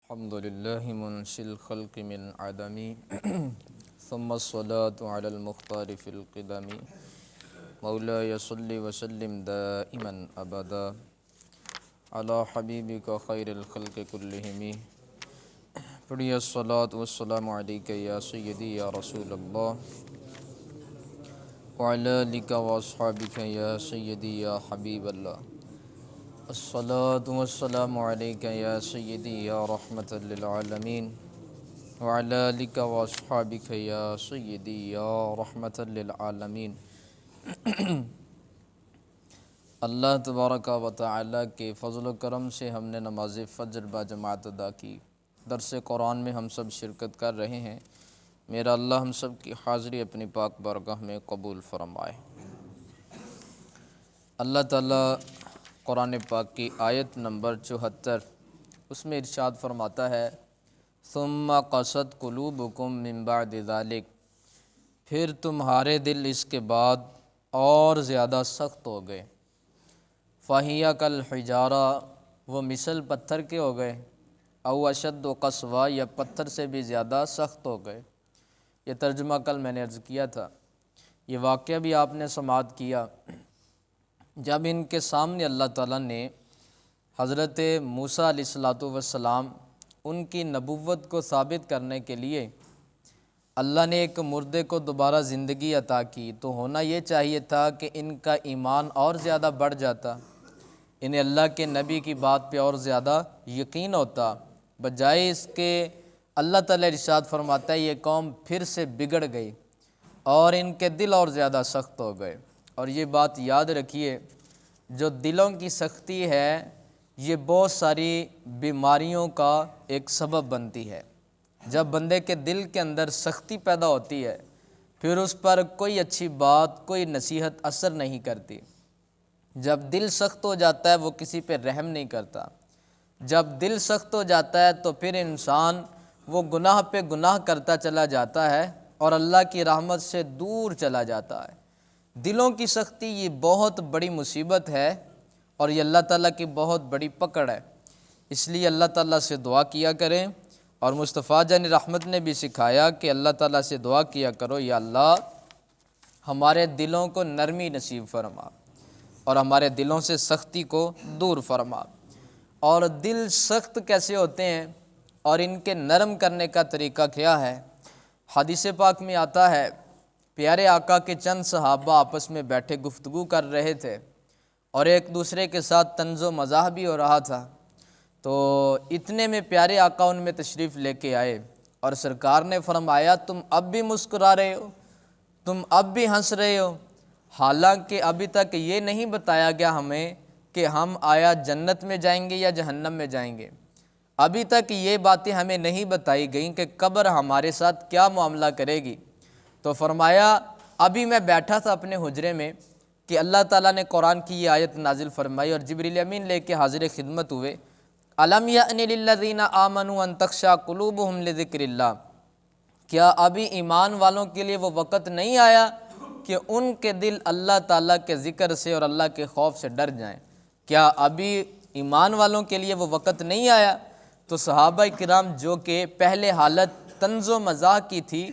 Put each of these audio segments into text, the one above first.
الحمد لله منشئ الخلق من عدم ثم الصلاة على المختار في القدم مولاي صل وسلم دائما أبدا على حبيبك خير الخلق كلهم پڑھیے الصلاة والسلام عليك يا سيدي يا رسول الله وعلى آلك وأصحابك يا سيدي يا حبيب الله الصلاة والسلام عليك يا سيدي يا رحمة للعالمين وعلى آلك وأصحابك يا سيدي يا رحمة للعالمين۔ اللہ تبارک و تعالیٰ کے فضل و کرم سے ہم نے نماز فجر باجماعت ادا کی۔ درس قرآن میں ہم سب شرکت کر رہے ہیں۔ میرا اللہ ہم سب کی حاضری اپنی پاک بارگاہ میں قبول فرمائے۔ اللہ تعالیٰ قرآن پاک کی آیت نمبر 74 اس میں ارشاد فرماتا ہے ثم قست قلوبکم من بعد ذلک، پھر تمہارے دل اس کے بعد اور زیادہ سخت ہو گئے۔ فہی کالحجارہ، وہ مثل پتھر کے ہو گئے، او اشد قسوہ، یا پتھر سے بھی زیادہ سخت ہو گئے۔ یہ ترجمہ کل میں نے عرض کیا تھا۔ یہ واقعہ بھی آپ نے سماعت کیا جب ان کے سامنے اللہ تعالیٰ نے حضرت موسیٰ علیہ السلام ان کی نبوت کو ثابت کرنے کے لیے اللہ نے ایک مردے کو دوبارہ زندگی عطا کی، تو ہونا یہ چاہیے تھا کہ ان کا ایمان اور زیادہ بڑھ جاتا، انہیں اللہ کے نبی کی بات پہ اور زیادہ یقین ہوتا، بجائے اس کے اللہ تعالیٰ ارشاد فرماتا ہے یہ قوم پھر سے بگڑ گئی اور ان کے دل اور زیادہ سخت ہو گئے۔ اور یہ بات یاد رکھیے، جو دلوں کی سختی ہے یہ بہت ساری بیماریوں کا ایک سبب بنتی ہے۔ جب بندے کے دل کے اندر سختی پیدا ہوتی ہے پھر اس پر کوئی اچھی بات، کوئی نصیحت اثر نہیں کرتی۔ جب دل سخت ہو جاتا ہے وہ کسی پہ رحم نہیں کرتا۔ جب دل سخت ہو جاتا ہے تو پھر انسان وہ گناہ پہ گناہ کرتا چلا جاتا ہے اور اللہ کی رحمت سے دور چلا جاتا ہے۔ دلوں کی سختی یہ بہت بڑی مصیبت ہے اور یہ اللہ تعالیٰ کی بہت بڑی پکڑ ہے۔ اس لیے اللہ تعالیٰ سے دعا کیا کریں، اور مصطفیٰ جان رحمت نے بھی سکھایا کہ اللہ تعالیٰ سے دعا کیا کرو یا اللہ ہمارے دلوں کو نرمی نصیب فرما اور ہمارے دلوں سے سختی کو دور فرما۔ اور دل سخت کیسے ہوتے ہیں اور ان کے نرم کرنے کا طریقہ کیا ہے؟ حدیث پاک میں آتا ہے پیارے آقا کے چند صحابہ آپس میں بیٹھے گفتگو کر رہے تھے اور ایک دوسرے کے ساتھ طنز و مزاح بھی ہو رہا تھا، تو اتنے میں پیارے آقا ان میں تشریف لے کے آئے اور سرکار نے فرمایا تم اب بھی مسکرا رہے ہو، تم اب بھی ہنس رہے ہو، حالانکہ ابھی تک یہ نہیں بتایا گیا ہمیں کہ ہم آیا جنت میں جائیں گے یا جہنم میں جائیں گے۔ ابھی تک یہ باتیں ہمیں نہیں بتائی گئیں کہ قبر ہمارے ساتھ کیا معاملہ کرے گی۔ تو فرمایا ابھی میں بیٹھا تھا اپنے حجرے میں کہ اللہ تعالیٰ نے قرآن کی یہ آیت نازل فرمائی اور جبریل امین لے کے حاضر خدمت ہوئے، الم یأن للذین آمنوا ان تخشع قلوبہم لذکر اللہ، کیا ابھی ایمان والوں کے لیے وہ وقت نہیں آیا کہ ان کے دل اللہ تعالیٰ کے ذکر سے اور اللہ کے خوف سے ڈر جائیں؟ کیا ابھی ایمان والوں کے لیے وہ وقت نہیں آیا؟ تو صحابہ کرام جو کہ پہلے حالت طنز و مزاح کی تھی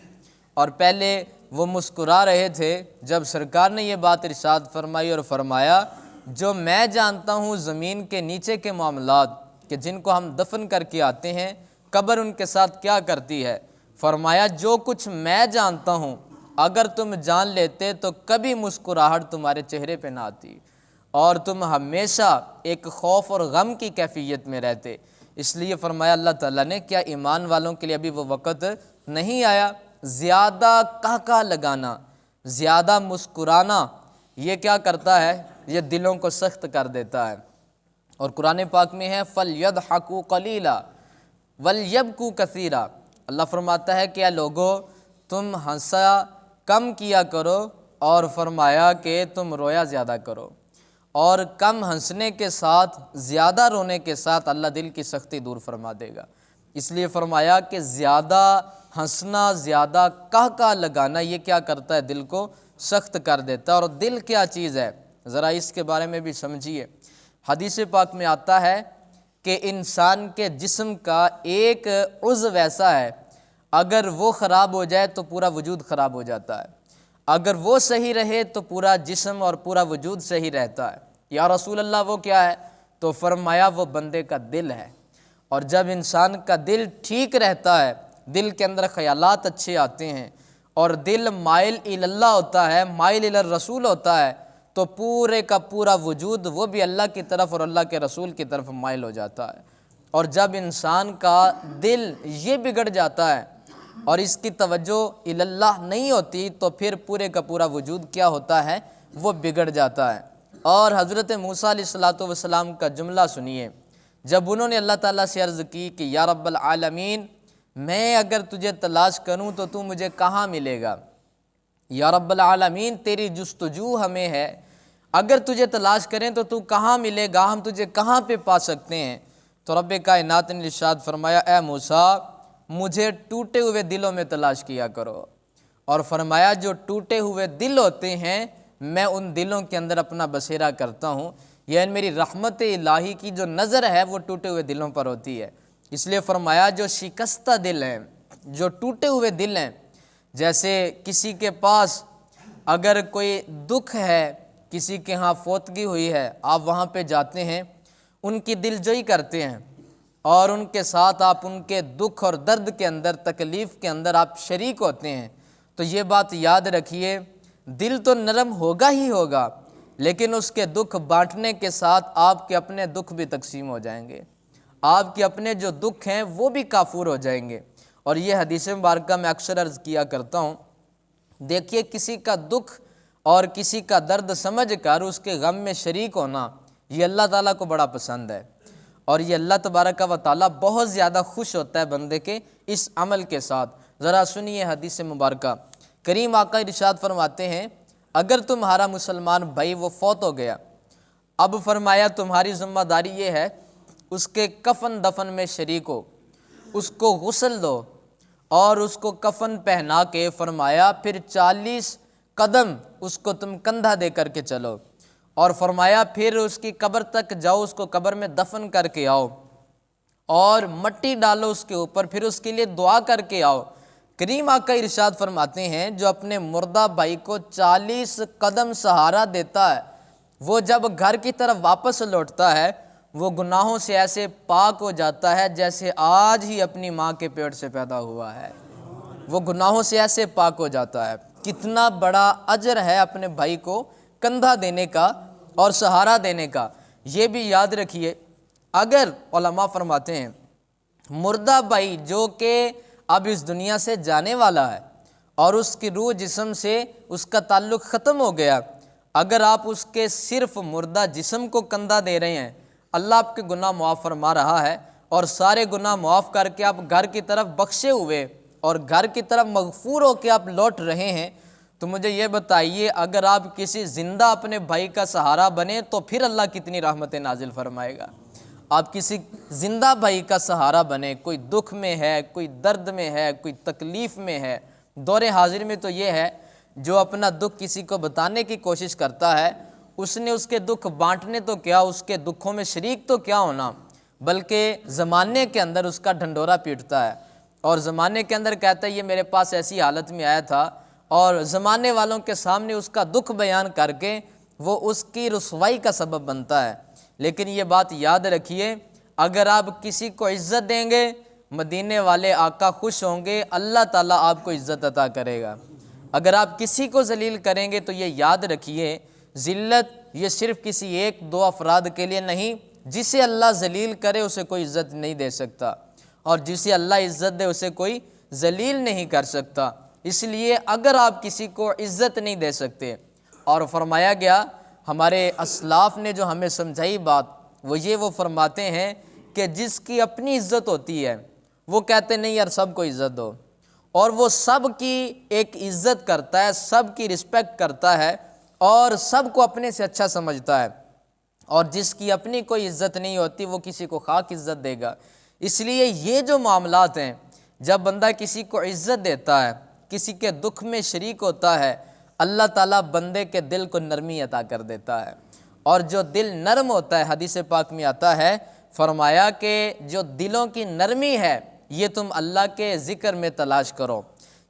اور پہلے وہ مسکرا رہے تھے، جب سرکار نے یہ بات ارشاد فرمائی اور فرمایا جو میں جانتا ہوں زمین کے نیچے کے معاملات کہ جن کو ہم دفن کر کے آتے ہیں قبر ان کے ساتھ کیا کرتی ہے، فرمایا جو کچھ میں جانتا ہوں اگر تم جان لیتے تو کبھی مسکراہٹ تمہارے چہرے پہ نہ آتی اور تم ہمیشہ ایک خوف اور غم کی کیفیت میں رہتے۔ اس لیے فرمایا اللہ تعالیٰ نے کیا ایمان والوں کے لیے ابھی وہ وقت نہیں آیا؟ زیادہ کہکہ لگانا، زیادہ مسکرانا یہ کیا کرتا ہے؟ یہ دلوں کو سخت کر دیتا ہے۔ اور قرآن پاک میں ہے فَلْيَضْحَكُوا قَلِيلًا وَلْيَبْكُوا كَثِيرًا، اللہ فرماتا ہے کہ اے لوگو تم ہنسا کم کیا کرو اور فرمایا کہ تم رویا زیادہ کرو، اور کم ہنسنے کے ساتھ زیادہ رونے کے ساتھ اللہ دل کی سختی دور فرما دے گا۔ اس لیے فرمایا کہ زیادہ ہنسنا، زیادہ کہکہ لگانا یہ کیا کرتا ہے؟ دل کو سخت کر دیتا ہے۔ اور دل کیا چیز ہے ذرا اس کے بارے میں بھی سمجھیے۔ حدیث پاک میں آتا ہے کہ انسان کے جسم کا ایک عضو ایسا ہے، اگر وہ خراب ہو جائے تو پورا وجود خراب ہو جاتا ہے، اگر وہ صحیح رہے تو پورا جسم اور پورا وجود صحیح رہتا ہے۔ یا رسول اللہ وہ کیا ہے؟ تو فرمایا وہ بندے کا دل ہے، اور جب انسان کا دل ٹھیک رہتا ہے، دل کے اندر خیالات اچھے آتے ہیں اور دل مائل اللہ ہوتا ہے، مائل الرسول ہوتا ہے، تو پورے کا پورا وجود وہ بھی اللہ کی طرف اور اللہ کے رسول کی طرف مائل ہو جاتا ہے۔ اور جب انسان کا دل یہ بگڑ جاتا ہے اور اس کی توجہ اللہ نہیں ہوتی تو پھر پورے کا پورا وجود کیا ہوتا ہے؟ وہ بگڑ جاتا ہے۔ اور حضرت موسیٰ علیہ السلام کا جملہ سنیے، جب انہوں نے اللہ تعالیٰ سے عرض کی کہ یا رب العالمین، میں اگر تجھے تلاش کروں تو تو مجھے کہاں ملے گا؟ یا رب العالمین، تیری جستجو ہمیں ہے، اگر تجھے تلاش کریں تو تو کہاں ملے گا، ہم تجھے کہاں پہ پا سکتے ہیں؟ تو رب کائنات نے ارشاد فرمایا، اے موسیٰ، مجھے ٹوٹے ہوئے دلوں میں تلاش کیا کرو، اور فرمایا جو ٹوٹے ہوئے دل ہوتے ہیں میں ان دلوں کے اندر اپنا بسیرا کرتا ہوں، یعنی میری رحمت الہی کی جو نظر ہے وہ ٹوٹے ہوئے دلوں پر ہوتی ہے۔ اس لیے فرمایا جو شکستہ دل ہیں، جو ٹوٹے ہوئے دل ہیں، جیسے کسی کے پاس اگر کوئی دکھ ہے، کسی کے ہاں فوتگی ہوئی ہے، آپ وہاں پہ جاتے ہیں، ان کی دل جوئی کرتے ہیں اور ان کے ساتھ آپ ان کے دکھ اور درد کے اندر، تکلیف کے اندر آپ شریک ہوتے ہیں، تو یہ بات یاد رکھیے، دل تو نرم ہوگا ہی ہوگا، لیکن اس کے دکھ بانٹنے کے ساتھ آپ کے اپنے دکھ بھی تقسیم ہو جائیں گے، آپ کے اپنے جو دکھ ہیں وہ بھی کافور ہو جائیں گے۔ اور یہ حدیث مبارکہ میں اکثر عرض کیا کرتا ہوں، دیکھیے کسی کا دکھ اور کسی کا درد سمجھ کر اس کے غم میں شریک ہونا، یہ اللہ تعالیٰ کو بڑا پسند ہے، اور یہ اللہ تبارک و تعالیٰ بہت زیادہ خوش ہوتا ہے بندے کے اس عمل کے ساتھ۔ ذرا سنیے حدیث مبارکہ، کریم آقا ارشاد فرماتے ہیں، اگر تمہارا مسلمان بھائی وہ فوت ہو گیا، اب فرمایا تمہاری ذمہ داری یہ ہے اس کے کفن دفن میں شریک ہو، اس کو غسل دو اور اس کو کفن پہنا کے فرمایا پھر 40 قدم اس کو تم کندھا دے کر کے چلو، اور فرمایا پھر اس کی قبر تک جاؤ، اس کو قبر میں دفن کر کے آؤ اور مٹی ڈالو اس کے اوپر، پھر اس کے لیے دعا کر کے آؤ۔ کریم آقا ارشاد فرماتے ہیں جو اپنے مردہ بھائی کو 40 قدم سہارا دیتا ہے، وہ جب گھر کی طرف واپس لوٹتا ہے وہ گناہوں سے ایسے پاک ہو جاتا ہے جیسے آج ہی اپنی ماں کے پیٹ سے پیدا ہوا ہے، وہ گناہوں سے ایسے پاک ہو جاتا ہے۔ کتنا بڑا اجر ہے اپنے بھائی کو کندھا دینے کا اور سہارا دینے کا۔ یہ بھی یاد رکھیے، اگر علماء فرماتے ہیں مردہ بھائی جو کہ اب اس دنیا سے جانے والا ہے اور اس کی روح جسم سے اس کا تعلق ختم ہو گیا، اگر آپ اس کے صرف مردہ جسم کو کندھا دے رہے ہیں، اللہ آپ کے گناہ معاف فرما رہا ہے، اور سارے گناہ معاف کر کے آپ گھر کی طرف بخشے ہوئے اور گھر کی طرف مغفور ہو کے آپ لوٹ رہے ہیں، تو مجھے یہ بتائیے اگر آپ کسی زندہ اپنے بھائی کا سہارا بنے تو پھر اللہ کتنی رحمتیں نازل فرمائے گا۔ آپ کسی زندہ بھائی کا سہارا بنے، کوئی دکھ میں ہے، کوئی درد میں ہے، کوئی تکلیف میں ہے، دور حاضر میں تو یہ ہے جو اپنا دکھ کسی کو بتانے کی کوشش کرتا ہے، اس نے اس کے دکھ بانٹنے تو کیا، اس کے دکھوں میں شریک تو کیا ہونا، بلکہ زمانے کے اندر اس کا ڈھنڈورا پیٹتا ہے اور زمانے کے اندر کہتا ہے یہ میرے پاس ایسی حالت میں آیا تھا، اور زمانے والوں کے سامنے اس کا دکھ بیان کر کے وہ اس کی رسوائی کا سبب بنتا ہے۔ لیکن یہ بات یاد رکھیے، اگر آپ کسی کو عزت دیں گے، مدینے والے آقا خوش ہوں گے، اللہ تعالیٰ آپ کو عزت عطا کرے گا۔ اگر آپ کسی کو ذلیل کریں گے تو یہ یاد رکھیے، ذلت یہ صرف کسی ایک دو افراد کے لیے نہیں، جسے اللہ ذلیل کرے اسے کوئی عزت نہیں دے سکتا، اور جسے اللہ عزت دے اسے کوئی ذلیل نہیں کر سکتا۔ اس لیے اگر آپ کسی کو عزت نہیں دے سکتے، اور فرمایا گیا ہمارے اسلاف نے جو ہمیں سمجھائی بات وہ فرماتے ہیں کہ جس کی اپنی عزت ہوتی ہے وہ کہتے نہیں یار سب کو عزت دو، اور وہ سب کی ایک عزت کرتا ہے، سب کی رسپیکٹ کرتا ہے اور سب کو اپنے سے اچھا سمجھتا ہے، اور جس کی اپنی کوئی عزت نہیں ہوتی وہ کسی کو خاک عزت دے گا۔ اس لیے یہ جو معاملات ہیں، جب بندہ کسی کو عزت دیتا ہے، کسی کے دکھ میں شریک ہوتا ہے، اللہ تعالیٰ بندے کے دل کو نرمی عطا کر دیتا ہے، اور جو دل نرم ہوتا ہے حدیث پاک میں آتا ہے فرمایا کہ جو دلوں کی نرمی ہے یہ تم اللہ کے ذکر میں تلاش کرو،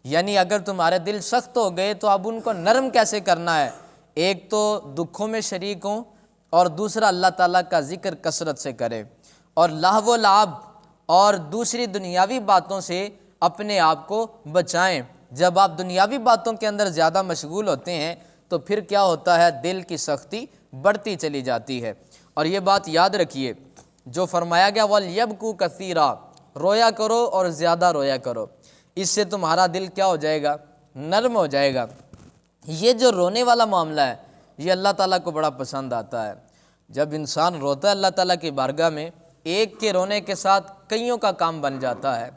یعنی اگر تمہارے دل سخت ہو گئے تو اب ان کو نرم کیسے کرنا ہے؟ ایک تو دکھوں میں شریک ہوں، اور دوسرا اللہ تعالیٰ کا ذکر کثرت سے کرے، اور لہو و لعب اور دوسری دنیاوی باتوں سے اپنے آپ کو بچائیں۔ جب آپ دنیاوی باتوں کے اندر زیادہ مشغول ہوتے ہیں تو پھر کیا ہوتا ہے؟ دل کی سختی بڑھتی چلی جاتی ہے۔ اور یہ بات یاد رکھیے جو فرمایا گیا وَلْيَبْكُوا كَثِيرًا، رویا کرو اور زیادہ رویا کرو، اس سے تمہارا دل کیا ہو جائے گا؟ نرم ہو جائے گا۔ یہ جو رونے والا معاملہ ہے یہ اللہ تعالیٰ کو بڑا پسند آتا ہے۔ جب انسان روتا ہے اللہ تعالیٰ کی بارگاہ میں، ایک کے رونے کے ساتھ کئیوں کا کام بن جاتا ہے۔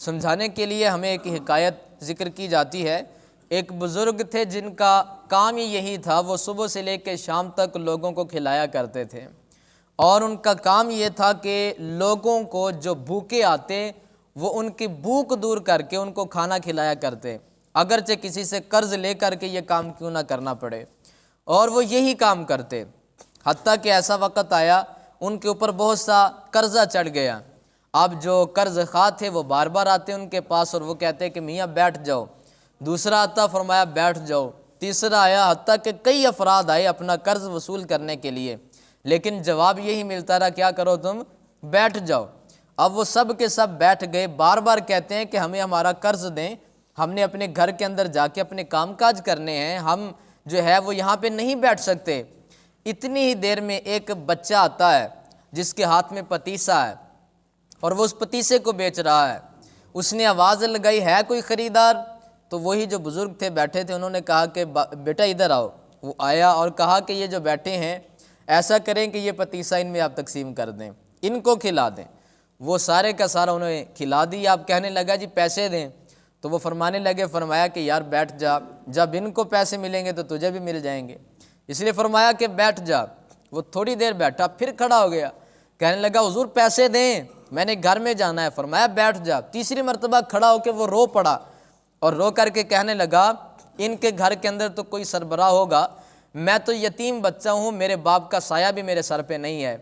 سمجھانے کے لیے ہمیں ایک حکایت ذکر کی جاتی ہے۔ ایک بزرگ تھے جن کا کام ہی یہی تھا، وہ صبح سے لے کے شام تک لوگوں کو کھلایا کرتے تھے، اور ان کا کام یہ تھا کہ لوگوں کو جو بھوکے آتے وہ ان کی بھوک دور کر کے ان کو کھانا کھلایا کرتے، اگرچہ کسی سے قرض لے کر کے یہ کام کیوں نہ کرنا پڑے، اور وہ یہی کام کرتے۔ حتیٰ کہ ایسا وقت آیا ان کے اوپر بہت سا قرضہ چڑھ گیا۔ اب جو قرض خواہ تھے وہ بار بار آتے ان کے پاس اور وہ کہتے کہ میاں بیٹھ جاؤ، دوسرا آتا فرمایا بیٹھ جاؤ، تیسرا آیا، حتیٰ کہ کئی افراد آئے اپنا قرض وصول کرنے کے لیے، لیکن جواب یہی ملتا رہا کیا کرو تم؟ بیٹھ جاؤ۔ اب وہ سب کے سب بیٹھ گئے، بار بار کہتے ہیں کہ ہمیں ہمارا قرض دیں، ہم نے اپنے گھر کے اندر جا کے اپنے کام کاج کرنے ہیں، ہم جو ہے وہ یہاں پہ نہیں بیٹھ سکتے۔ اتنی ہی دیر میں ایک بچہ آتا ہے جس کے ہاتھ میں پتیسا ہے اور وہ اس پتیسے کو بیچ رہا ہے۔ اس نے آواز لگائی ہے کوئی خریدار؟ تو وہی جو بزرگ تھے بیٹھے تھے انہوں نے کہا کہ بیٹا ادھر آؤ۔ وہ آیا اور کہا کہ یہ جو بیٹھے ہیں ایسا کریں کہ یہ پتیسا ان میں آپ تقسیم کر دیں، ان کو کھلا دیں۔ وہ سارے کا سارا انہوں نے کھلا دیا۔ آپ کہنے لگا جی پیسے دیں، تو وہ فرمانے لگے، فرمایا کہ یار بیٹھ جا، جب ان کو پیسے ملیں گے تو تجھے بھی مل جائیں گے، اس لیے فرمایا کہ بیٹھ جا۔ وہ تھوڑی دیر بیٹھا پھر کھڑا ہو گیا، کہنے لگا حضور پیسے دیں، میں نے گھر میں جانا ہے۔ فرمایا بیٹھ جا۔ تیسری مرتبہ کھڑا ہو کے وہ رو پڑا اور رو کر کے کہنے لگا ان کے گھر کے اندر تو کوئی سربراہ ہوگا، میں تو یتیم بچہ ہوں، میرے باپ کا سایہ بھی میرے سر پہ نہیں ہے،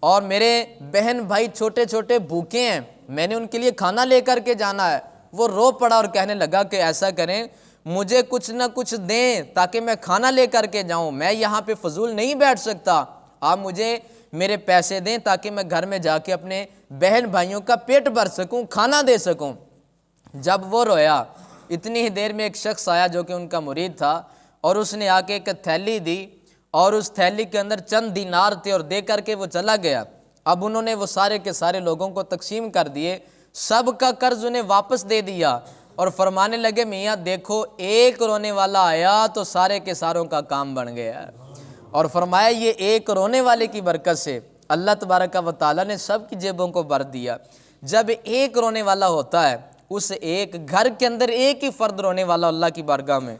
اور میرے بہن بھائی چھوٹے چھوٹے بھوکے ہیں، میں نے ان کے لیے کھانا لے کر کے جانا ہے۔ وہ رو پڑا اور کہنے لگا کہ ایسا کریں مجھے کچھ نہ کچھ دیں تاکہ میں کھانا لے کر کے جاؤں، میں یہاں پہ فضول نہیں بیٹھ سکتا، آپ مجھے میرے پیسے دیں تاکہ میں گھر میں جا کے اپنے بہن بھائیوں کا پیٹ بھر سکوں، کھانا دے سکوں۔ جب وہ رویا اتنی ہی دیر میں ایک شخص آیا جو کہ ان کا مرید تھا، اور اس نے آ کے ایک تھیلی دی اور اس تھیلی کے اندر چند دینار تھے اور دے کر کے وہ چلا گیا۔ اب انہوں نے وہ سارے کے سارے لوگوں کو تقسیم کر دیے، سب کا قرض انہیں واپس دے دیا، اور فرمانے لگے میاں دیکھو ایک رونے والا آیا تو سارے کے ساروں کا کام بن گیا، اور فرمایا یہ ایک رونے والے کی برکت سے اللہ تبارک و تعالیٰ نے سب کی جیبوں کو بھر دیا۔ جب ایک رونے والا ہوتا ہے، اس ایک گھر کے اندر ایک ہی فرد رونے والا اللہ کی بارگاہ میں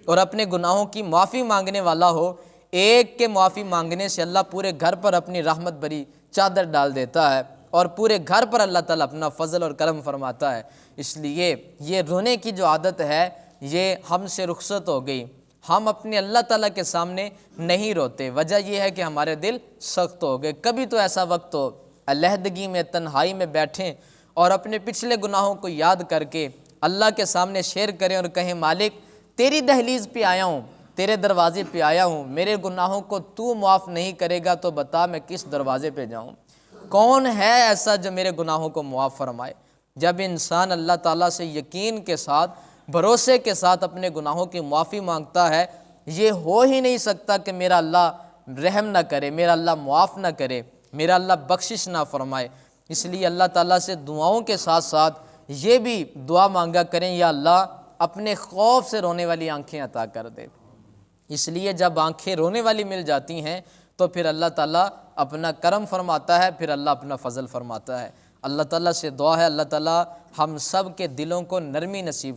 اور اپنے گناہوں کی معافی مانگنے والا ہو، ایک کے معافی مانگنے سے اللہ پورے گھر پر اپنی رحمت بھری چادر ڈال دیتا ہے، اور پورے گھر پر اللہ تعالیٰ اپنا فضل اور کرم فرماتا ہے۔ اس لیے یہ رونے کی جو عادت ہے یہ ہم سے رخصت ہو گئی، ہم اپنے اللہ تعالیٰ کے سامنے نہیں روتے، وجہ یہ ہے کہ ہمارے دل سخت ہو گئے۔ کبھی تو ایسا وقت ہو علیحدگی میں تنہائی میں بیٹھیں اور اپنے پچھلے گناہوں کو یاد کر کے اللہ کے سامنے شیئر کریں اور کہیں مالک تیری دہلیز پہ آیا ہوں، تیرے دروازے پہ آیا ہوں، میرے گناہوں کو تو معاف نہیں کرے گا تو بتا میں کس دروازے پہ جاؤں؟ کون ہے ایسا جو میرے گناہوں کو معاف فرمائے؟ جب انسان اللہ تعالیٰ سے یقین کے ساتھ بھروسے کے ساتھ اپنے گناہوں کی معافی مانگتا ہے، یہ ہو ہی نہیں سکتا کہ میرا اللہ رحم نہ کرے، میرا اللہ معاف نہ کرے، میرا اللہ بخشش نہ فرمائے۔ اس لیے اللہ تعالیٰ سے دعاؤں کے ساتھ ساتھ یہ بھی دعا مانگا کریں یا اللہ اپنے خوف سے رونے والی آنکھیں عطا کر دے۔ اس لیے جب آنکھیں رونے والی مل جاتی ہیں تو پھر اللہ تعالیٰ اپنا کرم فرماتا ہے، پھر اللہ اپنا فضل فرماتا ہے۔ اللہ تعالیٰ سے دعا ہے اللہ تعالیٰ ہم سب کے دلوں کو نرمی نصیب